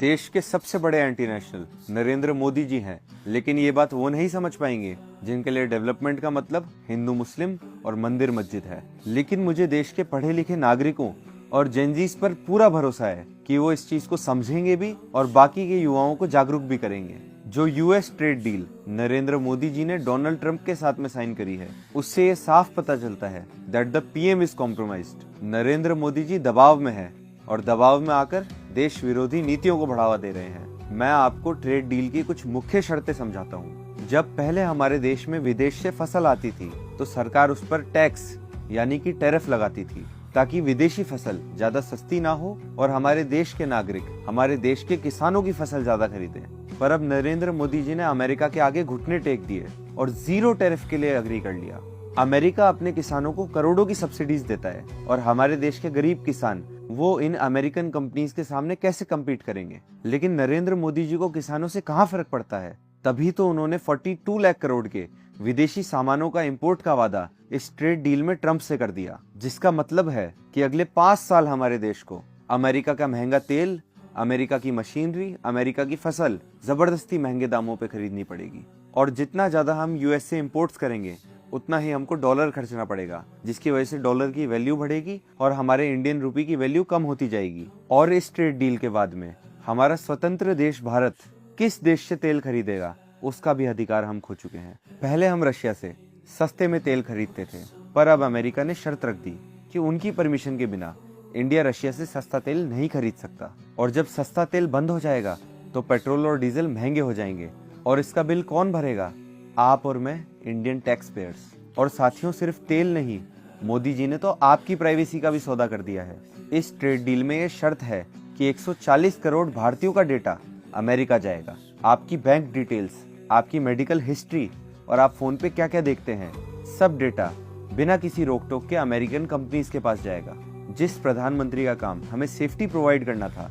देश के सबसे बड़े एंटी नेशनल नरेंद्र मोदी जी हैं, लेकिन ये बात वो नहीं समझ पाएंगे जिनके लिए डेवलपमेंट का मतलब हिंदू मुस्लिम और मंदिर मस्जिद है। लेकिन मुझे देश के पढ़े लिखे नागरिकों और जेनजीस पर पूरा भरोसा है कि वो इस चीज को समझेंगे भी और बाकी के युवाओं को जागरूक भी करेंगे। जो US trade deal Narendra Modi ji ने डोनाल्ड ट्रंप के साथ में साइन करी है, उससे ये साफ पता चलता है that the PM is compromised. Narendra Modi ji दबाव में है और दबाव में आकर देश विरोधी नीतियों को बढ़ावा दे रहे हैं। मैं आपको ट्रेड डील की कुछ मुख्य शर्तें समझाता हूँ। जब पहले हमारे देश में विदेश से फसल आती थी तो सरकार उस पर टैक्स यानी कि टैरिफ लगाती थी ताकि विदेशी फसल ज्यादा सस्ती ना हो और हमारे देश के नागरिक हमारे देश के किसानों की फसल ज्यादा खरीदें। पर अब नरेंद्र मोदी जी ने अमेरिका के आगे घुटने टेक दिए और जीरो टैरिफ के लिए अग्री कर लिया। अमेरिका अपने किसानों को करोड़ों की सब्सिडीज देता है और हमारे देश के गरीब किसान वो इन अमेरिकन कंपनीज के सामने कैसे कम्पीट करेंगे। लेकिन नरेंद्र मोदी जी को किसानों से कहाँ फर्क पड़ता है, तभी तो उन्होंने 42 लाख करोड़ के विदेशी सामानों का इंपोर्ट का वादा इस ट्रेड डील में ट्रंप से कर दिया, जिसका मतलब है कि अगले 5 साल हमारे देश को अमेरिका का महंगा तेल, अमेरिका की मशीनरी, अमेरिका की फसल जबरदस्ती महंगे दामों पे खरीदनी पड़ेगी। और जितना ज्यादा हम यूएस से इम्पोर्ट्स करेंगे उतना ही हमको डॉलर खर्चना पड़ेगा, जिसकी वजह से डॉलर की वैल्यू बढ़ेगी और हमारे इंडियन रुपी की वैल्यू कम होती जाएगी। और इस ट्रेड डील के बाद में हमारा स्वतंत्र देश भारत किस देश से तेल खरीदेगा उसका भी अधिकार हम खो चुके हैं। पहले हम रशिया से सस्ते में तेल खरीदते थे, पर अब अमेरिका ने शर्त रख दी कि उनकी परमिशन के बिना इंडिया रशिया से सस्ता तेल नहीं खरीद सकता। और जब सस्ता तेल बंद हो जाएगा तो पेट्रोल और डीजल महंगे हो जाएंगे और इसका बिल कौन भरेगा? आप और मैं, इंडियन टैक्स पेयर्स। और साथियों, सिर्फ तेल नहीं, मोदी जी ने तो आपकी प्राइवेसी का भी सौदा कर दिया है। इस ट्रेड डील में ये शर्त है कि 140 करोड़ भारतीयों का डेटा अमेरिका जाएगा। आपकी बैंक डिटेल्स, आपकी मेडिकल हिस्ट्री और आप फोन पे क्या क्या देखते हैं, सब डेटा बिना किसी रोक टोक के अमेरिकन कंपनीज के पास जाएगा। जिस प्रधानमंत्री का काम हमें सेफ्टी प्रोवाइड करना था,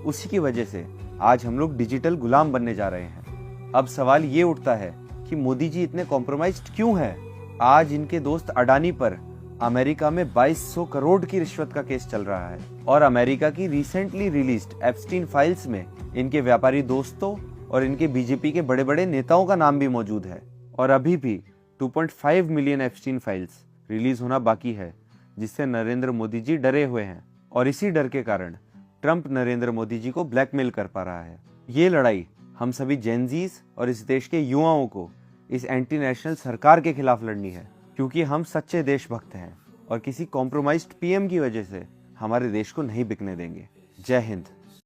उसी की वजह से आज हम लोग डिजिटल गुलाम बनने जा रहे हैं। अब सवाल ये उठता है कि मोदी जी इतने कॉम्प्रोमाइज्ड क्यों हैं? आज इनके दोस्त अडानी पर अमेरिका में 2200 करोड़ की रिश्वत का केस चल रहा है और अमेरिका की रिसेंटली रिलीज्ड एप्स्टीन फाइल्स में इनके व्यापारी दोस्तों और इनके बीजेपी के बड़े बड़े नेताओं का नाम भी मौजूद है। और अभी भी 2.5 मिलियन एप्स्टीन फाइल्स रिलीज होना बाकी है, जिससे नरेंद्र मोदी जी डरे हुए हैं और इसी डर के कारण ट्रंप नरेंद्र मोदी जी को ब्लैकमेल कर पा रहा है। ये लड़ाई हम सभी जेनजीज और इस देश के युवाओं को इस एंटी नेशनल सरकार के खिलाफ लड़नी है, क्योंकि हम सच्चे देशभक्त हैं और किसी कॉम्प्रोमाइज्ड पीएम की वजह से हमारे देश को नहीं बिकने देंगे। जय हिंद।